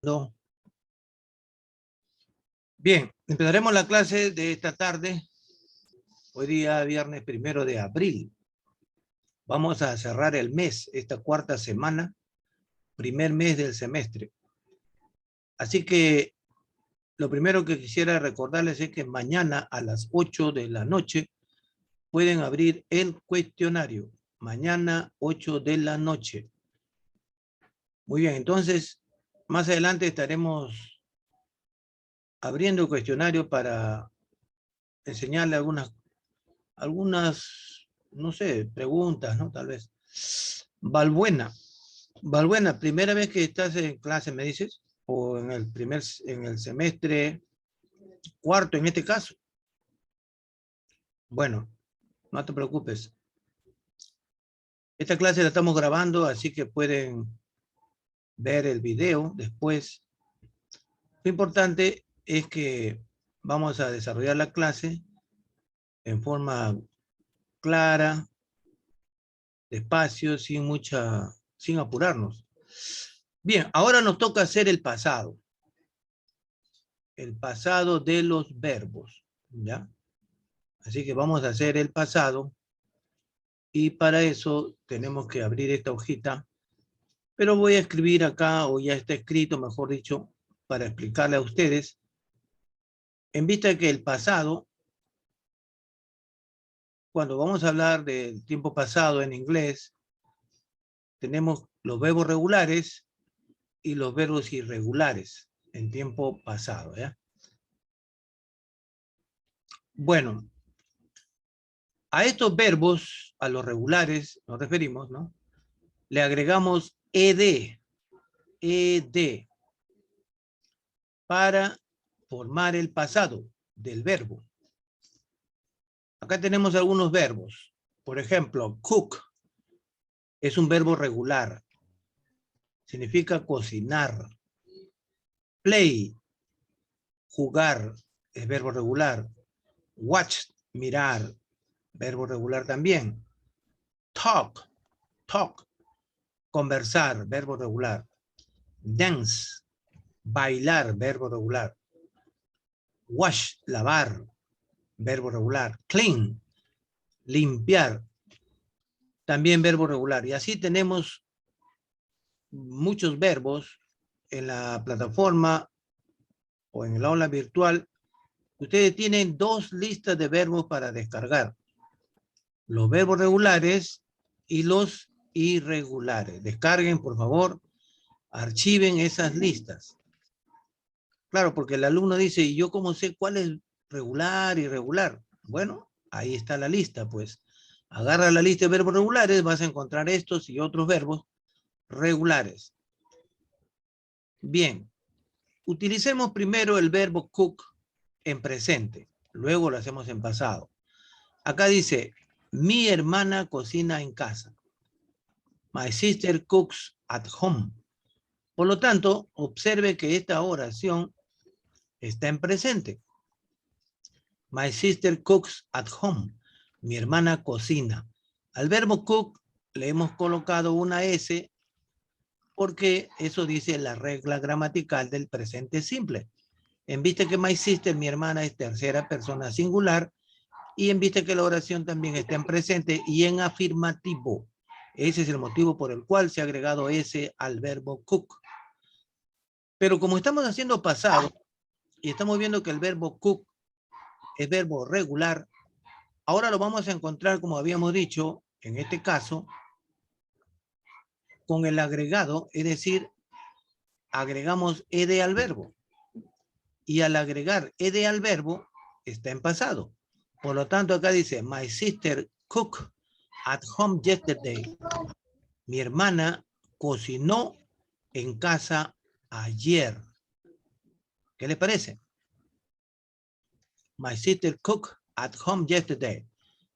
No. Bien, empezaremos la clase de esta tarde, hoy día viernes 1 de abril. Vamos a cerrar el mes, esta cuarta semana, primer mes del semestre. Así que lo primero que quisiera recordarles es que mañana a las 8 de la noche pueden abrir el cuestionario. Mañana 8 de la noche. Muy bien, entonces más adelante estaremos abriendo el cuestionario para enseñarle algunas, no sé, preguntas, ¿no? Tal vez. Balbuena, primera vez que estás en clase, me dices, o en el semestre cuarto, en este caso. Bueno, no te preocupes. Esta clase la estamos grabando, así que pueden ver el video después. Lo importante es que vamos a desarrollar la clase en forma clara, despacio, sin apurarnos. Bien, ahora nos toca hacer el pasado de los verbos, ¿ya? Así que vamos a hacer el pasado y para eso tenemos que abrir esta hojita, pero voy a escribir acá, o ya está escrito, mejor dicho, para explicarle a ustedes, en vista de que el pasado, cuando vamos a hablar del tiempo pasado en inglés, tenemos los verbos regulares y los verbos irregulares en tiempo pasado, ¿ya? Bueno, a estos verbos, a los regulares, nos referimos, ¿no? Le agregamos ed, para formar el pasado del verbo. Acá tenemos algunos verbos. Por ejemplo, cook es un verbo regular. Significa cocinar. Play, jugar, es verbo regular. Watch, mirar, verbo regular también. Talk, conversar, verbo regular. Dance, bailar, verbo regular. Wash, lavar, verbo regular. Clean, limpiar, también verbo regular. Y así tenemos muchos verbos en la plataforma o en el aula virtual. Ustedes tienen 2 listas de verbos para descargar. Los verbos regulares y los irregulares. Descarguen, por favor, archiven esas listas. Claro, porque el alumno dice, ¿y yo cómo sé cuál es regular, irregular? Bueno, ahí está la lista, pues. Agarra la lista de verbos regulares, vas a encontrar estos y otros verbos regulares. Bien, utilicemos primero el verbo cook en presente, luego lo hacemos en pasado. Acá dice, mi hermana cocina en casa. My sister cooks at home. Por lo tanto, observe que esta oración está en presente. My sister cooks at home. Mi hermana cocina. Al verbo cook le hemos colocado una S porque eso dice la regla gramatical del presente simple. En vista que my sister, mi hermana, es tercera persona singular, y en vista que la oración también está en presente y en afirmativo. Ese es el motivo por el cual se ha agregado S al verbo cook. Pero como estamos haciendo pasado, y estamos viendo que el verbo cook es verbo regular, ahora lo vamos a encontrar, como habíamos dicho, en este caso, con el agregado, es decir, agregamos ed al verbo. Y al agregar ed al verbo, está en pasado. Por lo tanto, acá dice, my sister cooked at home yesterday. Mi hermana cocinó en casa ayer. ¿Qué le parece? My sister cooked at home yesterday.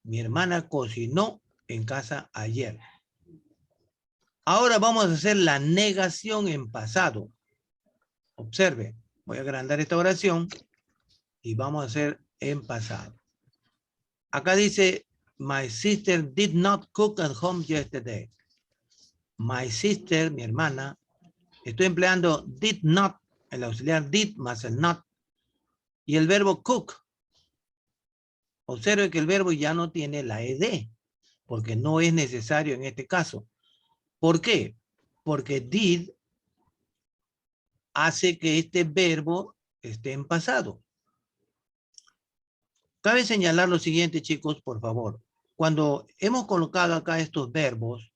Mi hermana cocinó en casa ayer. Ahora vamos a hacer la negación en pasado. Observe, voy a agrandar esta oración y vamos a hacer en pasado. Acá dice, my sister did not cook at home yesterday. My sister, mi hermana, Estoy empleando did not, el auxiliar did más el not. Y el verbo cook. Observe que el verbo ya no tiene la ed, porque no es necesario en este caso. ¿Por qué? Porque did hace que este verbo esté en pasado. Cabe señalar lo siguiente, chicos, por favor. Cuando hemos colocado acá estos verbos,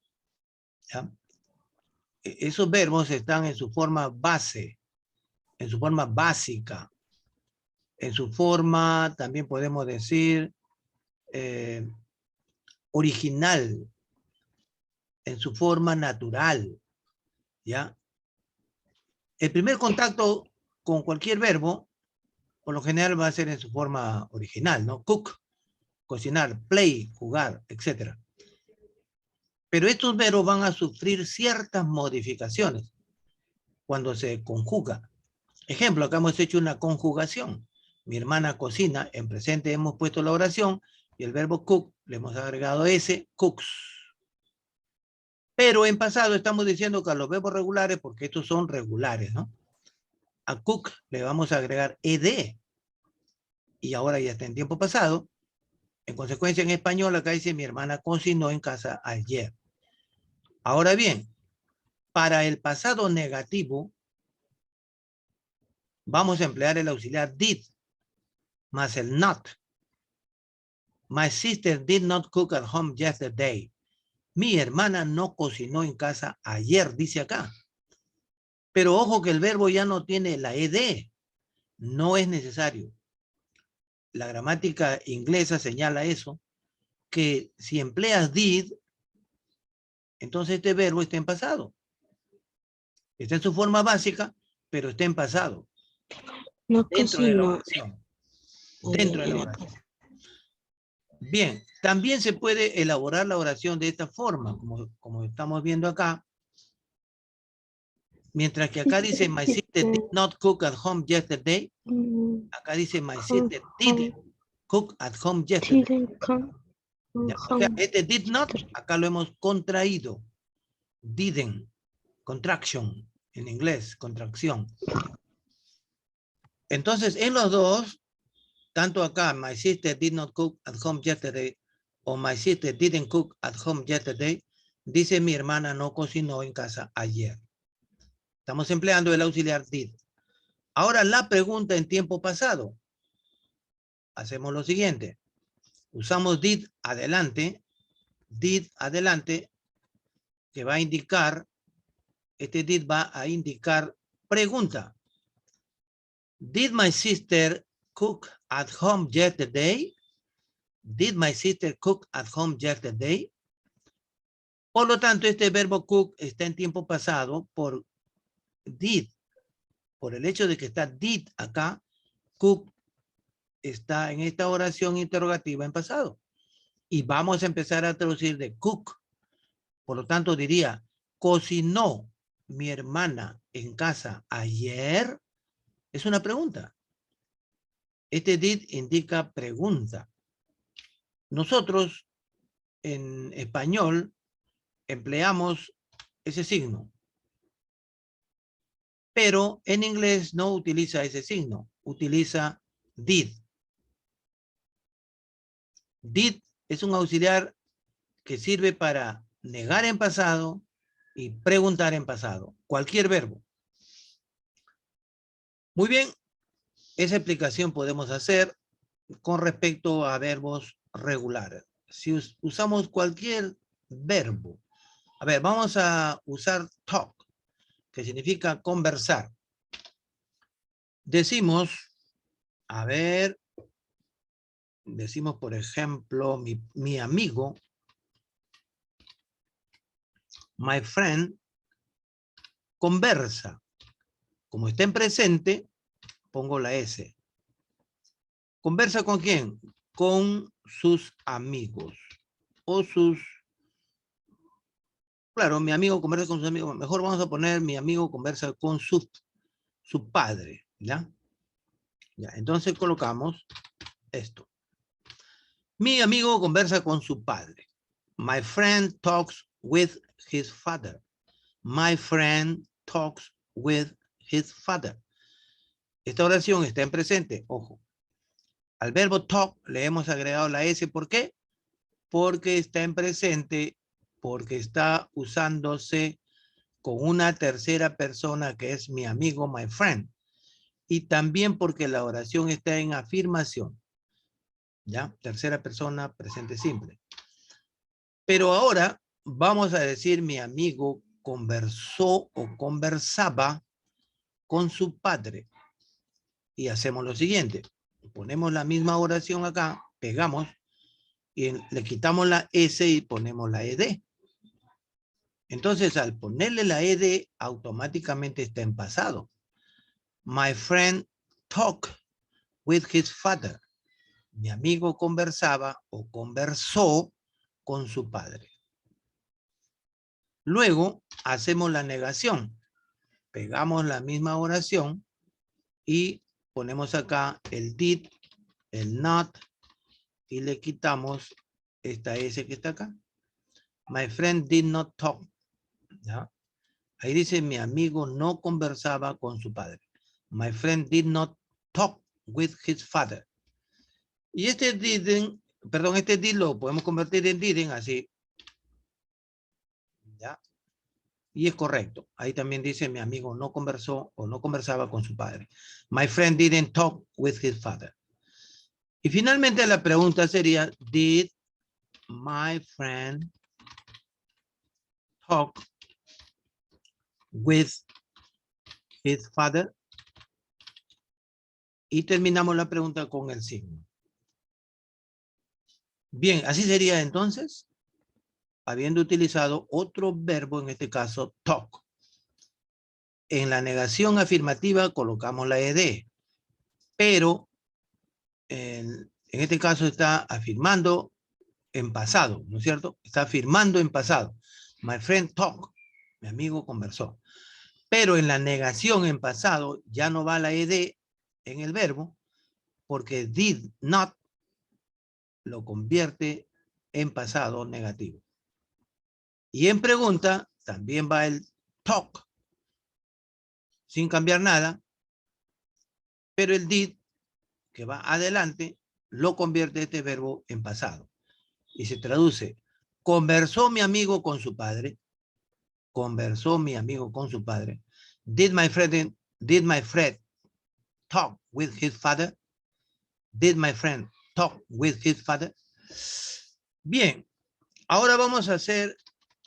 ¿ya? Esos verbos están en su forma base, en su forma básica, en su forma, también podemos decir, original, en su forma natural, ¿ya? El primer contacto con cualquier verbo, por lo general va a ser en su forma original, ¿no? Cook, cocinar, play, jugar, etc. Pero estos verbos van a sufrir ciertas modificaciones cuando se conjuga. Ejemplo, acá hemos hecho una conjugación. Mi hermana cocina, en presente hemos puesto la oración y el verbo cook le hemos agregado ese, cooks. Pero en pasado estamos diciendo que a los verbos regulares, porque estos son regulares, ¿no? A cook le vamos a agregar ed. Y ahora ya está en tiempo pasado. En consecuencia, en español, acá dice mi hermana cocinó en casa ayer. Ahora bien, para el pasado negativo, vamos a emplear el auxiliar did más el not. My sister did not cook at home yesterday. Mi hermana no cocinó en casa ayer, dice acá. Pero ojo que el verbo ya no tiene la ed. No es necesario. La gramática inglesa señala eso, que si empleas did, entonces este verbo está en pasado. Está en su forma básica, pero está en pasado. No Dentro de la cocino. oración. Dentro de la oración. Bien, también se puede elaborar la oración de esta forma, como estamos viendo acá. Mientras que acá dice, my sister did not cook at home yesterday. Acá dice, my sister did cook at home yesterday. Ya, o sea, este did not, acá lo hemos contraído. Didn't, contraction, en inglés, contracción. Entonces, en los dos, tanto acá, my sister did not cook at home yesterday, o my sister didn't cook at home yesterday, dice mi hermana no cocinó en casa ayer. Estamos empleando el auxiliar did. Ahora la pregunta en tiempo pasado. Hacemos lo siguiente. Usamos did adelante, que va a indicar, este did va a indicar pregunta. Did my sister cook at home yesterday? Did my sister cook at home yesterday? Por lo tanto, este verbo cook está en tiempo pasado por did. Por el hecho de que está did acá, cook está en esta oración interrogativa en pasado. Y vamos a empezar a traducir de cook. Por lo tanto, diría, ¿cocinó mi hermana en casa ayer? Es una pregunta. Este did indica pregunta. Nosotros, en español, empleamos ese signo. Pero en inglés no utiliza ese signo. Utiliza did. Did es un auxiliar que sirve para negar en pasado y preguntar en pasado. Cualquier verbo. Muy bien. Esa explicación podemos hacer con respecto a verbos regulares. Si usamos cualquier verbo. A ver, vamos a usar talk, que significa conversar. Decimos, a ver, decimos por ejemplo, mi amigo, my friend, conversa. Como está en presente, pongo la S. ¿Conversa con quién? Con sus amigos. O sus... Claro, mi amigo conversa con sus amigos. Mejor vamos a poner mi amigo conversa con su padre. ¿Ya? Ya, entonces colocamos esto. Mi amigo conversa con su padre. My friend talks with his father. My friend talks with his father. Esta oración está en presente, ojo. Al verbo talk le hemos agregado la S, ¿por qué? Porque está en presente, porque está usándose con una tercera persona que es mi amigo, my friend. Y también porque la oración está en afirmación. ¿Ya? Tercera persona, presente simple. Pero ahora vamos a decir mi amigo conversó o conversaba con su padre. Y hacemos lo siguiente. Ponemos la misma oración acá, pegamos, y le quitamos la S y ponemos la ED. Entonces, al ponerle la ED, automáticamente está en pasado. My friend talked with his father. Mi amigo conversaba o conversó con su padre. Luego, hacemos la negación. Pegamos la misma oración y ponemos acá el did, el not, y le quitamos esta S que está acá. My friend did not talk. ¿Ya? Ahí dice, mi amigo no conversaba con su padre. My friend did not talk with his father. Y este didn't, perdón, este did lo podemos convertir en didn't, así. ¿Ya? Y es correcto. Ahí también dice, mi amigo no conversó o no conversaba con su padre. My friend didn't talk with his father. Y finalmente la pregunta sería, did my friend talk with his father? Y terminamos la pregunta con el signo. Bien, así sería entonces, habiendo utilizado otro verbo, en este caso, talk. En la negación afirmativa colocamos la ed, pero en este caso está afirmando en pasado, ¿no es cierto? Está afirmando en pasado. My friend talked, mi amigo conversó. Pero en la negación en pasado ya no va la ed en el verbo, porque did not lo convierte en pasado negativo. Y en pregunta también va el talk, sin cambiar nada, pero el did, que va adelante, lo convierte este verbo en pasado. Y se traduce, conversó mi amigo con su padre, conversó mi amigo con su padre. Did my friend talk with his father? Did my friend talk with his father? Bien, ahora vamos a hacer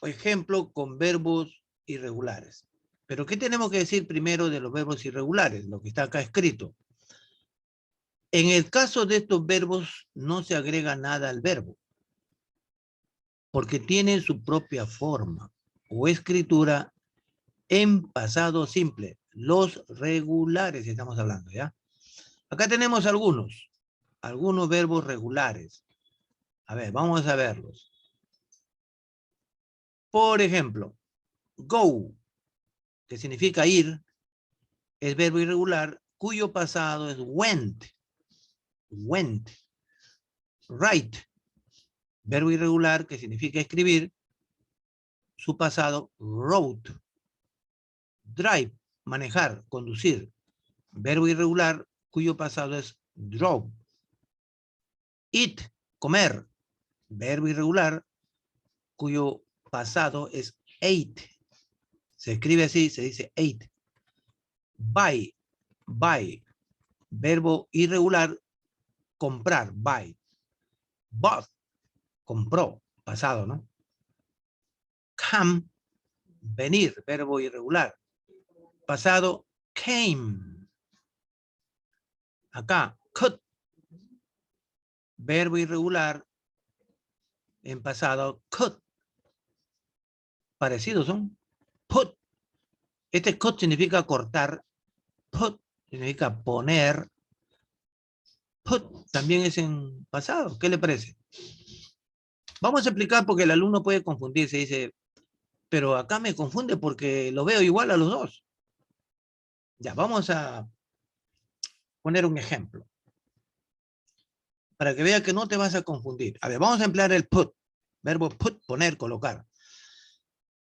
ejemplo con verbos irregulares. Pero ¿qué tenemos que decir primero de los verbos irregulares? Lo que está acá escrito. En el caso de estos verbos no se agrega nada al verbo, porque tienen su propia forma o escritura en pasado simple. Los regulares estamos hablando, ¿ya? Acá tenemos algunos verbos regulares. A ver, vamos a verlos. Por ejemplo, go, que significa ir, es verbo irregular cuyo pasado es went. Went. Write, verbo irregular que significa escribir, su pasado wrote. Drive, manejar, conducir, verbo irregular cuyo pasado es drove. Eat, comer, verbo irregular cuyo pasado es ate. Se escribe así, se dice ate. Buy, verbo irregular, comprar, buy. Bought, compró, pasado, ¿no? Come, venir, verbo irregular. Pasado, came. Acá, could, verbo irregular, en pasado, could. Parecidos son. Put, este could significa cortar. Put significa poner. Put también es en pasado. ¿Qué le parece? Vamos a explicar porque el alumno puede confundirse. Dice, pero acá me confunde porque lo veo igual a los dos. Ya, vamos a poner un ejemplo. Para que vea que no te vas a confundir. A ver, vamos a emplear el put. Verbo put, poner, colocar.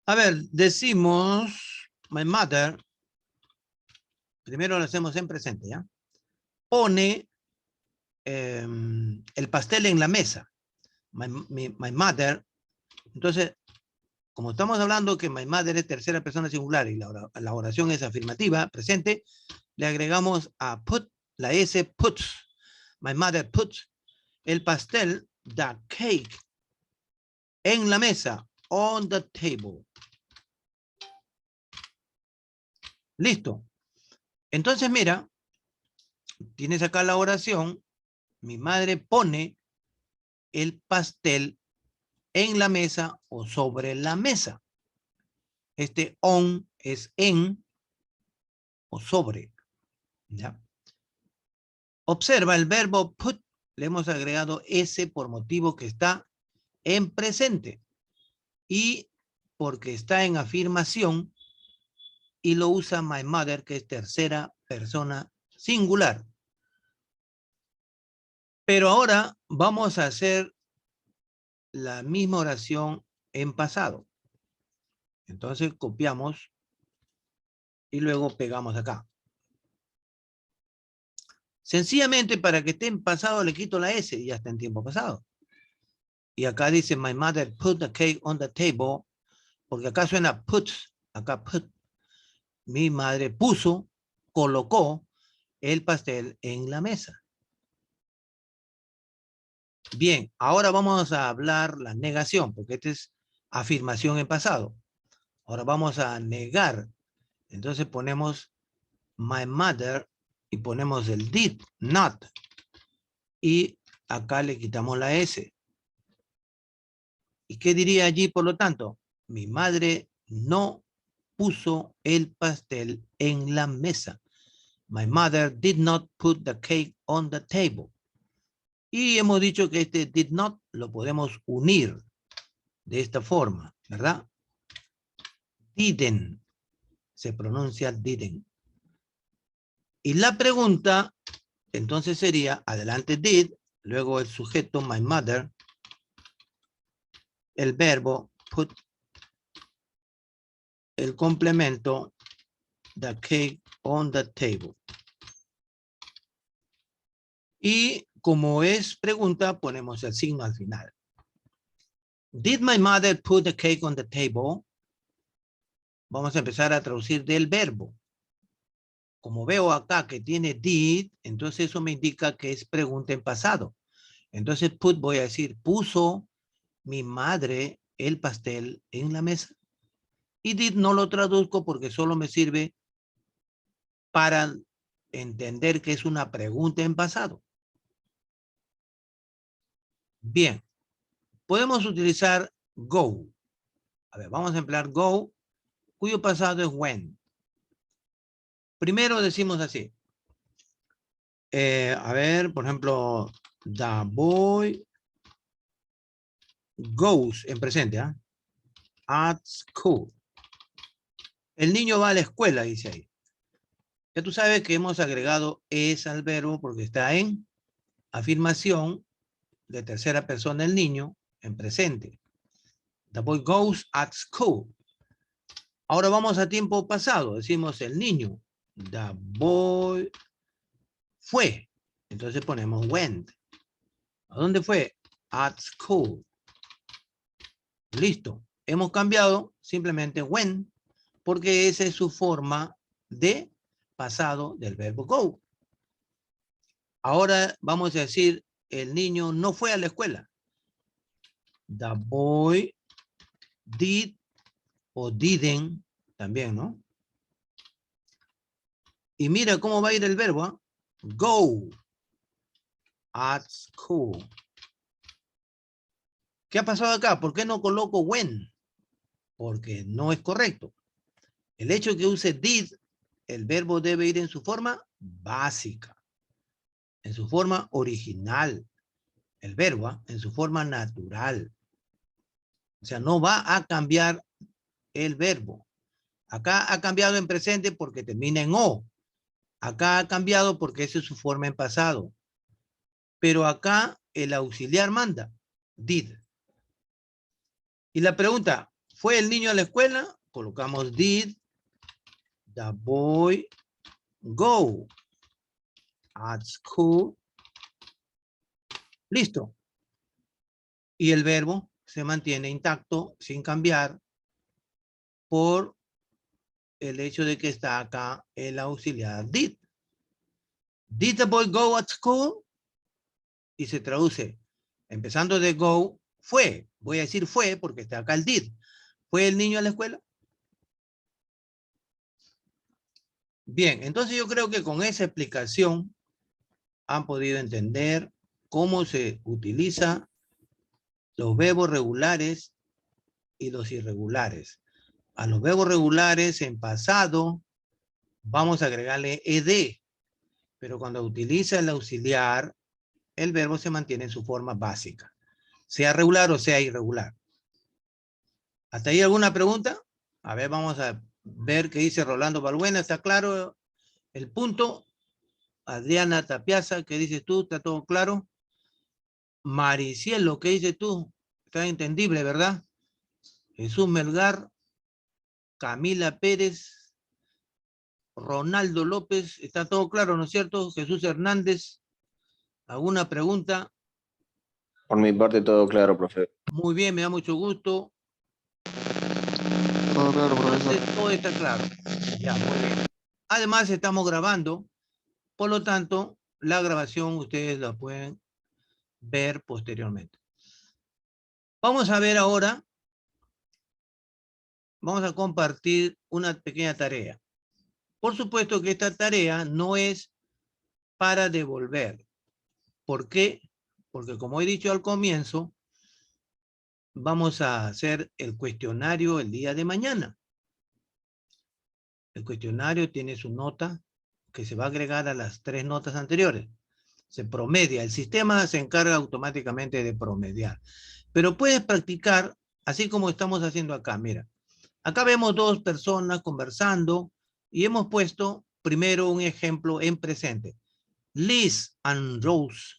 A ver, decimos, my mother Primero lo hacemos en presente, ¿ya? Pone el pastel en la mesa. My mother. Entonces, como estamos hablando que my mother es tercera persona singular y la oración es afirmativa, presente, le agregamos a put, la S, puts. My mother puts el pastel, the cake, en la mesa, on the table. Listo. Entonces, mira, tienes acá la oración, mi madre pone el pastel en la mesa o sobre la mesa. Este on es en o sobre, ¿ya? Observa el verbo put, le hemos agregado S por motivo que está en presente y porque está en afirmación y lo usa my mother, que es tercera persona singular. Pero ahora vamos a hacer la misma oración en pasado. Entonces copiamos y luego pegamos acá. Sencillamente para que esté en pasado le quito la S y ya está en tiempo pasado. Y acá dice my mother put the cake on the table, porque acá suena puts, acá put. Mi madre puso, colocó el pastel en la mesa. Bien, ahora vamos a hablar la negación, porque esta es afirmación en pasado. Ahora vamos a negar. Entonces ponemos my mother y ponemos el did not. Y acá le quitamos la S. ¿Y qué diría allí, por lo tanto? Mi madre no puso el pastel en la mesa. My mother did not put the cake on the table. Y hemos dicho que este did not lo podemos unir de esta forma, ¿verdad? Didn't. Se pronuncia didn't. Y la pregunta, entonces sería, adelante did, luego el sujeto, my mother, el verbo, put, el complemento, the cake on the table. Y como es pregunta, ponemos el signo al final. Did my mother put the cake on the table? Vamos a empezar a traducir del verbo. Como veo acá que tiene did, entonces eso me indica que es pregunta en pasado. Entonces put voy a decir, puso mi madre el pastel en la mesa. Y did no lo traduzco porque solo me sirve para entender que es una pregunta en pasado. Bien, podemos utilizar go. A ver, vamos a emplear go, cuyo pasado es when. Primero decimos así. A ver, por ejemplo, the boy goes en presente, ¿ah? At school. El niño va a la escuela, dice ahí. Ya tú sabes que hemos agregado es al verbo porque está en afirmación de tercera persona el niño en presente. The boy goes at school. Ahora vamos a tiempo pasado. Decimos el niño. The boy fue. Entonces ponemos went. ¿A dónde fue? At school. Listo. Hemos cambiado simplemente went porque esa es su forma de pasado del verbo go. Ahora vamos a decir el niño no fue a la escuela. The boy did o didn't también, ¿no? Y mira cómo va a ir el verbo, ¿eh? Go at school. ¿Qué ha pasado acá? ¿Por qué no coloco when? Porque no es correcto. El hecho que use did, el verbo debe ir en su forma básica, en su forma original. El verbo, ¿eh? En su forma natural. O sea, no va a cambiar el verbo. Acá ha cambiado en presente porque termina en O. Acá ha cambiado porque esa es su forma en pasado. Pero acá el auxiliar manda, did. Y la pregunta, ¿fue el niño a la escuela? Colocamos did, the boy go at school. Listo. Y el verbo se mantiene intacto, sin cambiar, por el hecho de que está acá el auxiliar did. Did the boy go at school? Y se traduce, empezando de go, fue. Voy a decir fue porque está acá el did. ¿Fue el niño a la escuela? Bien, entonces yo creo que con esa explicación han podido entender cómo se utiliza los verbos regulares y los irregulares. A los verbos regulares en pasado vamos a agregarle ed, pero cuando utiliza el auxiliar, el verbo se mantiene en su forma básica, sea regular o sea irregular. ¿Hasta ahí alguna pregunta? A ver, vamos a ver qué dice Rolando Balbuena. ¿Está claro el punto? Adriana Tapiaza, ¿qué dices tú? ¿Está todo claro? Maricielo, ¿qué dices tú? Está entendible, ¿verdad? Jesús Melgar, Camila Pérez, Ronaldo López, está todo claro, ¿no es cierto? Jesús Hernández, ¿alguna pregunta? Por mi parte todo claro, profe. Muy bien, me da mucho gusto. Todo claro, profesor. Entonces, todo está claro. Ya, muy bien. Además, estamos grabando, por lo tanto, la grabación ustedes la pueden ver posteriormente. Vamos a ver ahora, vamos a compartir una pequeña tarea. Por supuesto que esta tarea no es para devolver. ¿Por qué? Porque como he dicho al comienzo, vamos a hacer el cuestionario el día de mañana. El cuestionario tiene su nota que se va a agregar a las 3 notas anteriores. Se promedia, el sistema se encarga automáticamente de promediar. Pero puedes practicar así como estamos haciendo acá. Mira, acá vemos 2 personas conversando y hemos puesto primero un ejemplo en presente. Liz and Rose.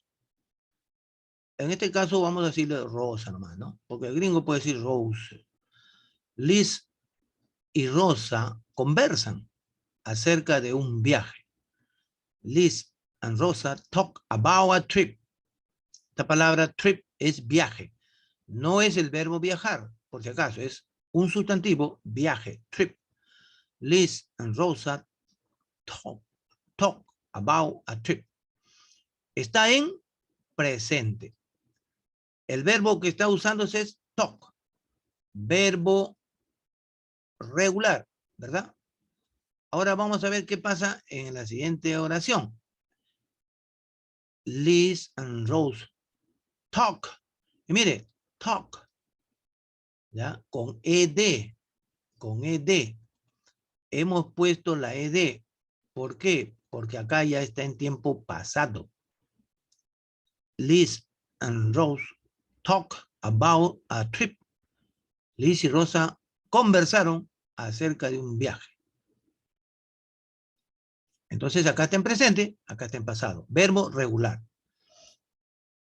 En este caso vamos a decirle Rosa nomás, ¿no? Porque el gringo puede decir Rose. Liz y Rosa conversan acerca de un viaje. Liz and Rosa talk about a trip. Esta palabra trip es viaje. No es el verbo viajar, por si acaso, es un sustantivo, viaje, trip. Liz and Rosa talk about a trip. Está en presente. El verbo que está usándose es talk. Verbo regular, ¿verdad? Ahora vamos a ver qué pasa en la siguiente oración. Liz and Rose talk. Y mire, talk, ¿ya? Con ed, con ed. Hemos puesto la ed. ¿Por qué? Porque acá ya está en tiempo pasado. Liz and Rose talk about a trip. Liz y Rosa conversaron acerca de un viaje. Entonces acá está en presente, acá está en pasado. Verbo regular.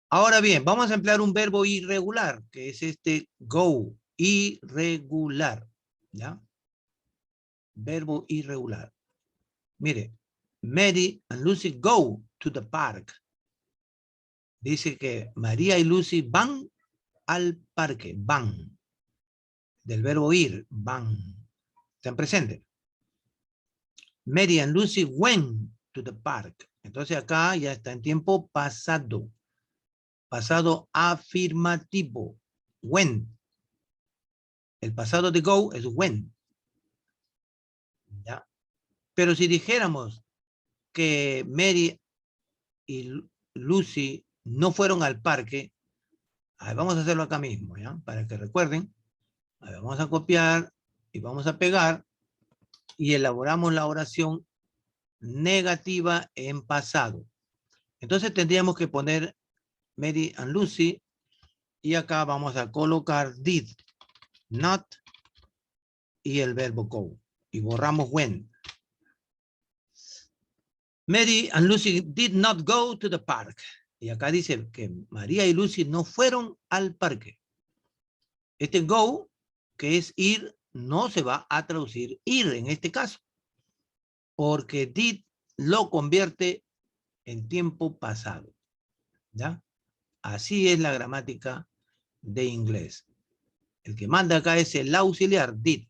Ahora bien, vamos a emplear un verbo irregular, que es este go, irregular, ¿ya? Verbo irregular. Mire, Mary and Lucy go to the park. Dice que María y Lucy van al parque, van. Del verbo ir, van. ¿Están presentes? Mary and Lucy went to the park. Entonces acá ya está en tiempo pasado. Pasado afirmativo. When. El pasado de go es when. ¿Ya? Pero si dijéramos que Mary y Lucy no fueron al parque, vamos a hacerlo acá mismo, ¿ya? Para que recuerden. Vamos a copiar y vamos a pegar y elaboramos la oración negativa en pasado. Entonces tendríamos que poner Mary and Lucy y acá vamos a colocar did not y el verbo go y borramos when. Mary and Lucy did not go to the park. Y acá dice que María y Lucy no fueron al parque. Este go, que es ir, no se va a traducir ir en este caso. Porque did lo convierte en tiempo pasado. ¿Ya? Así es la gramática de inglés. El que manda acá es el auxiliar, did.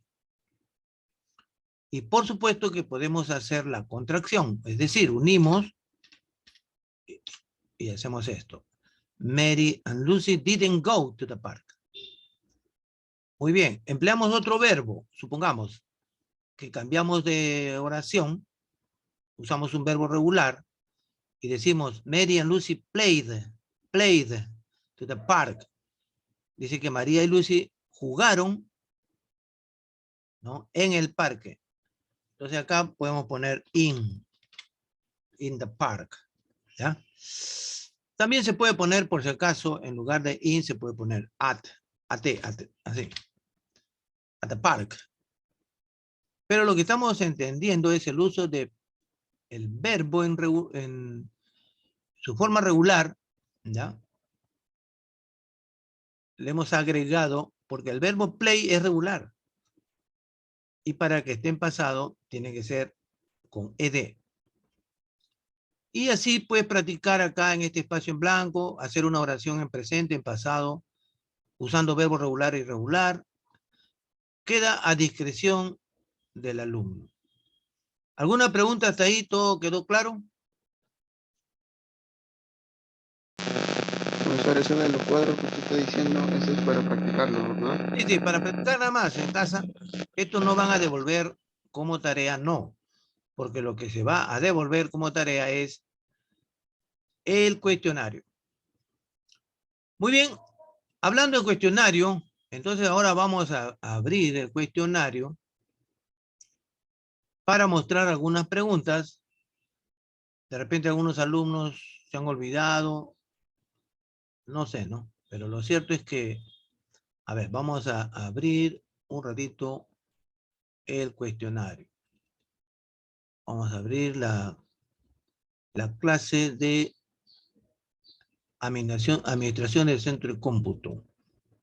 Y por supuesto que podemos hacer la contracción, es decir, unimos y hacemos esto. Mary and Lucy didn't go to the park. Muy bien, empleamos otro verbo, supongamos que cambiamos de oración, usamos un verbo regular y decimos Mary and Lucy played to the park. Dice que María y Lucy jugaron, ¿no?, en el parque. Entonces acá podemos poner in the park, ¿ya? También se puede poner, por si acaso, en lugar de in, se puede poner así, at the park. Pero lo que estamos entendiendo es el uso de el verbo en su forma regular, ¿ya? Le hemos agregado, porque el verbo play es regular. Y para que esté en pasado, tiene que ser con ed. Y así puedes practicar acá en este espacio en blanco, hacer una oración en presente, en pasado, usando verbo regular e irregular. Queda a discreción del alumno. ¿Alguna pregunta hasta ahí? ¿Todo quedó claro? Profesor, eso de los cuadros que usted está diciendo, eso es para practicarlo, ¿verdad? Sí, para practicar nada más en casa. Estos no van a devolver como tarea, no. Porque lo que se va a devolver como tarea es el cuestionario. Muy bien, hablando de cuestionario, entonces ahora vamos a abrir el cuestionario para mostrar algunas preguntas. De repente algunos alumnos se han olvidado, no sé, ¿no? Pero lo cierto es que, a ver, vamos a abrir un ratito el cuestionario. Vamos a abrir la clase de administración del centro de cómputo,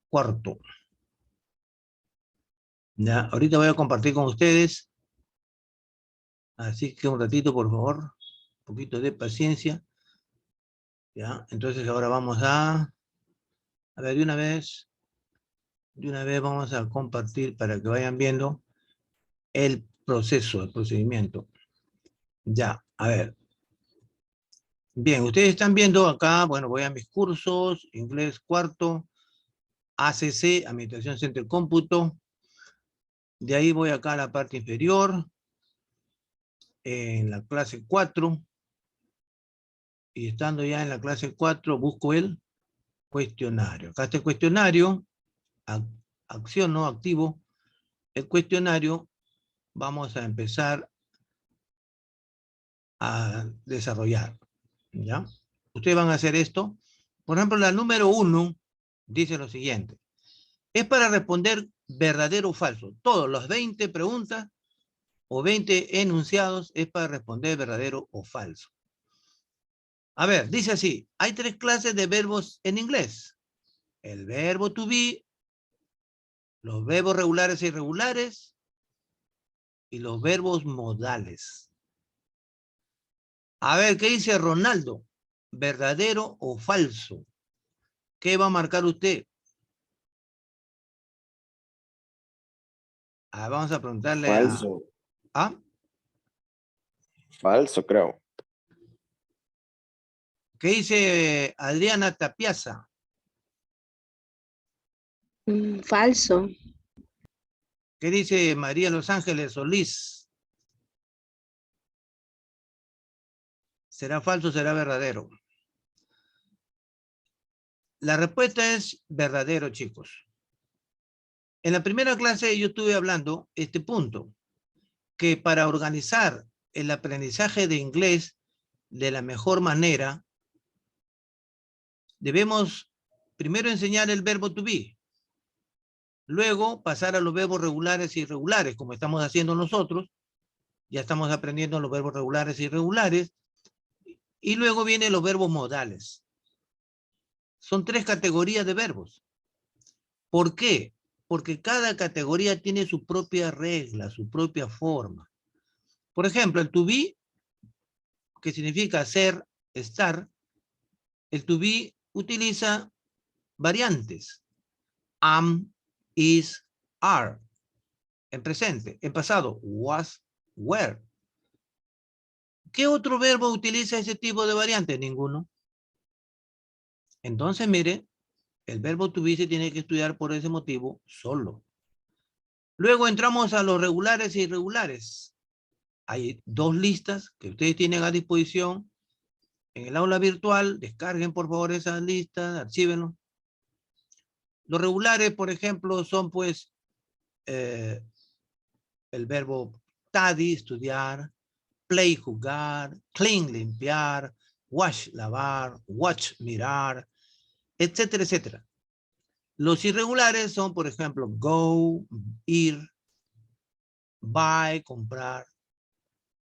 cuarto. Ya, ahorita voy a compartir con ustedes. Así que un ratito, por favor. Un poquito de paciencia. Ya, entonces ahora vamos a ver, de una vez vamos a compartir para que vayan viendo el proceso, el procedimiento. Ya, a ver. Bien, ustedes están viendo acá, bueno, voy a mis cursos, inglés cuarto, ACC, Administración Centro de Cómputo. De ahí voy acá a la parte inferior, en la clase 4. Y estando ya en la clase 4, busco el cuestionario. Acá está el cuestionario, acción no activo. El cuestionario vamos a empezar a desarrollar, ¿ya? Ustedes van a hacer esto. Por ejemplo, la número 1 dice lo siguiente. Es para responder verdadero o falso. Todas las 20 preguntas o 20 enunciados es para responder verdadero o falso. A ver, dice así. Hay 3 clases de verbos en inglés. El verbo to be, los verbos regulares e irregulares y los verbos modales. A ver, ¿qué dice Ronaldo? ¿Verdadero o falso? ¿Qué va a marcar usted? Vamos a preguntarle Falso. a... Falso, creo. ¿Qué dice Adriana Tapiaza? Falso. ¿Qué dice María Los Ángeles Solís? ¿Será falso o será verdadero? La respuesta es verdadero, chicos. En la primera clase yo estuve hablando este punto, que para organizar el aprendizaje de inglés de la mejor manera, debemos primero enseñar el verbo to be, luego pasar a los verbos regulares e irregulares, como estamos haciendo nosotros. Ya estamos aprendiendo los verbos regulares e irregulares, y luego vienen los verbos modales. Son 3 categorías de verbos. ¿Por qué? Porque cada categoría tiene su propia regla, su propia forma. Por ejemplo, el to be que significa ser, estar, el to be utiliza variantes. Am, is, are. En presente. En pasado, was, were. ¿Qué otro verbo utiliza ese tipo de variante? Ninguno. Entonces, mire, el verbo to be se tiene que estudiar por ese motivo solo. Luego entramos a los regulares e irregulares. Hay dos listas que ustedes tienen a disposición en el aula virtual. Descarguen por favor esas listas, archívenlo. Los regulares, por ejemplo, son pues el verbo study, estudiar, play, jugar, clean, limpiar, wash, lavar, watch, mirar, etcétera, etcétera. Los irregulares son, por ejemplo, go, ir, buy, comprar,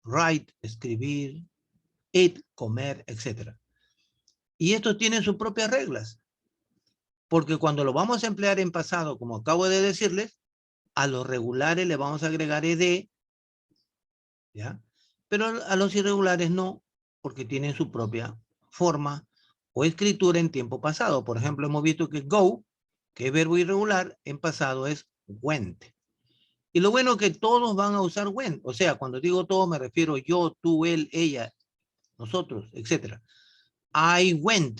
write, escribir, eat, comer, etcétera. Y estos tienen sus propias reglas. Porque cuando lo vamos a emplear en pasado, como acabo de decirles, a los regulares le vamos a agregar ed, ¿ya? Pero a los irregulares no, porque tienen su propia forma o escritura en tiempo pasado. Por ejemplo, hemos visto que go, que es verbo irregular, en pasado es went. Y lo bueno es que todos van a usar went. O sea, cuando digo todos me refiero yo, tú, él, ella, nosotros, etc. I went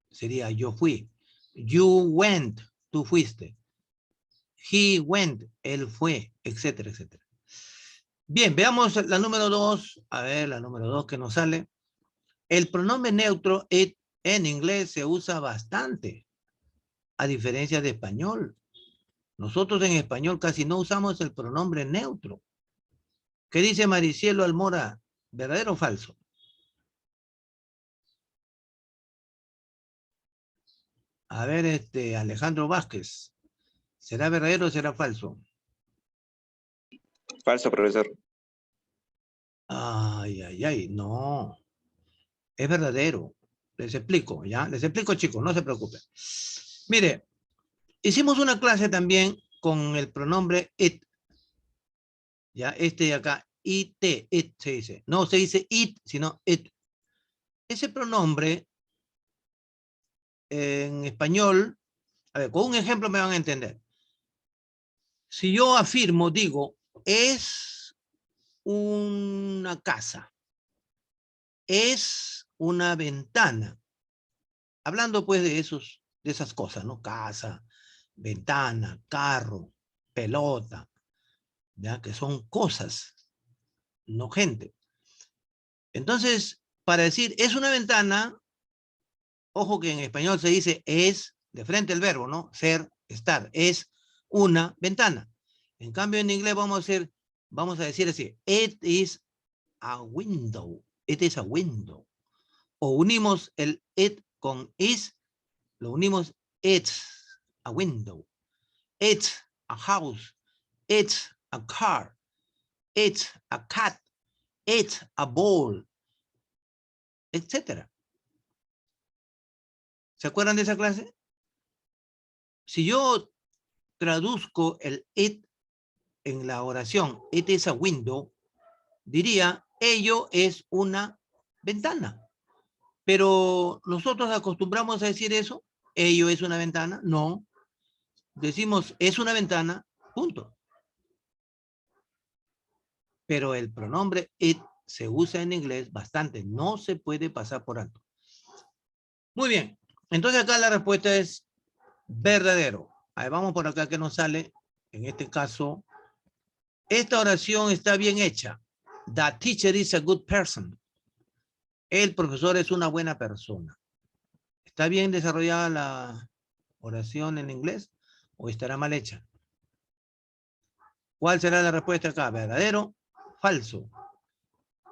sería yo fui. You went, tú fuiste. He went, él fue, etcétera, etcétera. Bien, veamos la número 2. A ver, la número 2 que nos sale. El pronombre neutro it en inglés se usa bastante, a diferencia de español. Nosotros en español casi no usamos el pronombre neutro. ¿Qué dice Maricielo Almora? ¿Verdadero o falso? A ver, Alejandro Vázquez. ¿Será verdadero o será falso? Falso, profesor. Ay, ay, ay, no. Es verdadero. Les explico, ¿ya? Les explico, chicos, no se preocupen. Mire, hicimos una clase también con el pronombre it. Ya, de acá, it se dice. No se dice it, sino it. Ese pronombre en español, a ver, con un ejemplo me van a entender. Si yo afirmo, digo, es una casa, es una ventana. Hablando pues de esas cosas, ¿no? Casa, ventana, carro, pelota, ¿ya? Que son cosas, no gente. Entonces, para decir es una ventana, ojo que en español se dice es, de frente el verbo, ¿no? Ser, estar, es una ventana. En cambio, en inglés vamos a decir así, it is a window, it is a window. O unimos el it con is, lo unimos, it's a window, it's a house, it's a car, it's a cat, it's a ball, etcétera. ¿Se acuerdan de esa clase? Si yo traduzco el it en la oración, it is a window, diría, ello es una ventana. Pero nosotros acostumbramos a decir eso, ello es una ventana, no. Decimos, es una ventana, punto. Pero el pronombre it se usa en inglés bastante, no se puede pasar por alto. Muy bien, entonces acá la respuesta es verdadero. Ahí vamos por acá que nos sale, en este caso, esta oración está bien hecha. The teacher is a good person. El profesor es una buena persona. ¿Está bien desarrollada la oración en inglés o estará mal hecha? ¿Cuál será la respuesta acá? ¿Verdadero? ¿Falso?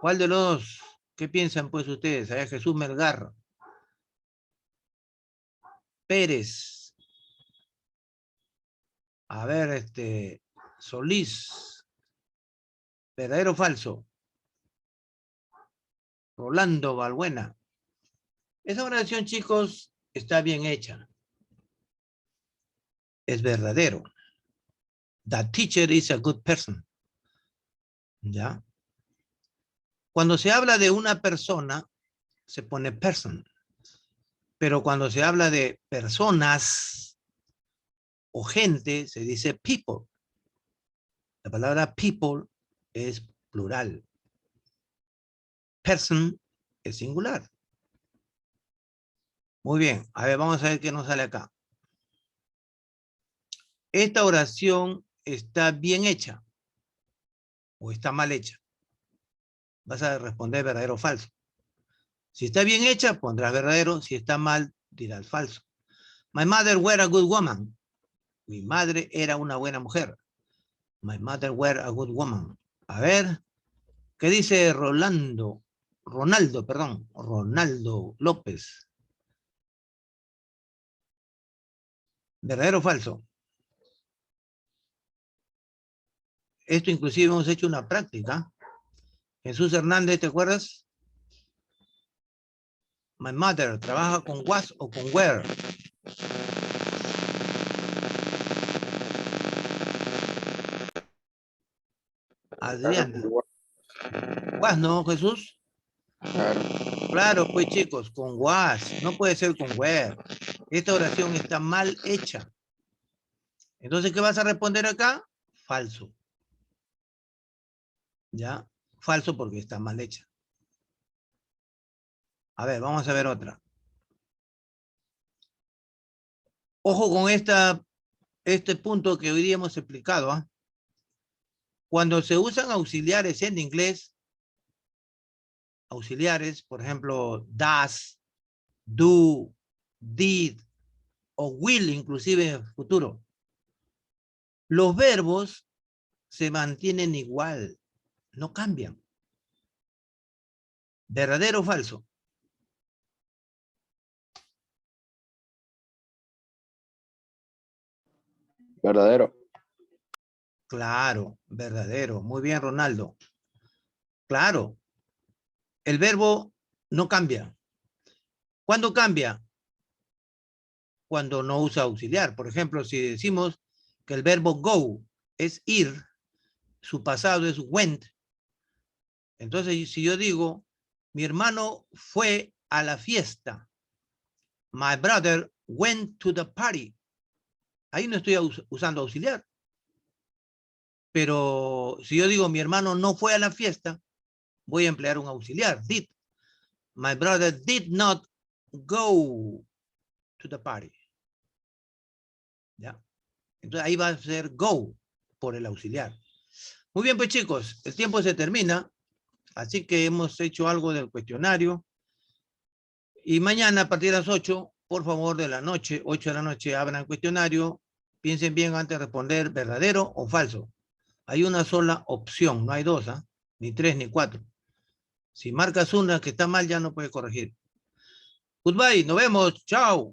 ¿Cuál de los dos? ¿Qué piensan pues ustedes? Allá Jesús Melgar. Pérez. A ver, Solís. ¿Verdadero o falso? Rolando Balbuena. Esa oración, chicos, está bien hecha. Es verdadero. The teacher is a good person. ¿Ya? Cuando se habla de una persona, se pone person. Pero cuando se habla de personas o gente, se dice people. La palabra people es plural. Person es singular. Muy bien. A ver, vamos a ver qué nos sale acá. Esta oración está bien hecha o está mal hecha. Vas a responder verdadero o falso. Si está bien hecha, pondrás verdadero. Si está mal, dirás falso. My mother were a good woman. Mi madre era una buena mujer. My mother were a good woman. A ver, ¿qué dice Ronaldo López? ¿Verdadero o falso? Esto inclusive hemos hecho una práctica. Jesús Hernández, ¿te acuerdas? My mother, ¿trabaja con was o con were? Adriana. Was, ¿no, Jesús? Claro. Claro, pues chicos, con was. No puede ser con were. Esta oración está mal hecha. Entonces, ¿qué vas a responder acá? Falso. ¿Ya? Falso porque está mal hecha. A ver, vamos a ver otra. Ojo con este punto que hoy día hemos explicado. ¿Ah? Cuando se usan auxiliares en inglés, auxiliares, por ejemplo, does, do, did o will, inclusive en el futuro, los verbos se mantienen igual, no cambian. ¿Verdadero o falso? Verdadero. Claro, verdadero. Muy bien, Ronaldo. Claro, el verbo no cambia. ¿Cuándo cambia? Cuando no usa auxiliar. Por ejemplo, si decimos que el verbo go es ir, su pasado es went. Entonces, si yo digo, mi hermano fue a la fiesta. My brother went to the party. Ahí no estoy usando auxiliar. Pero si yo digo, mi hermano no fue a la fiesta, voy a emplear un auxiliar, did. My brother did not go to the party. ¿Ya? Entonces ahí va a ser go por el auxiliar. Muy bien, pues chicos, el tiempo se termina. Así que hemos hecho algo del cuestionario. Y mañana a partir de las 8, por favor, de la noche, 8 de la noche, abran el cuestionario. Piensen bien antes de responder verdadero o falso. Hay una sola opción, no hay dos, ¿eh? Ni 3 ni 4. Si marcas una que está mal, ya no puedes corregir. Goodbye, nos vemos, chao.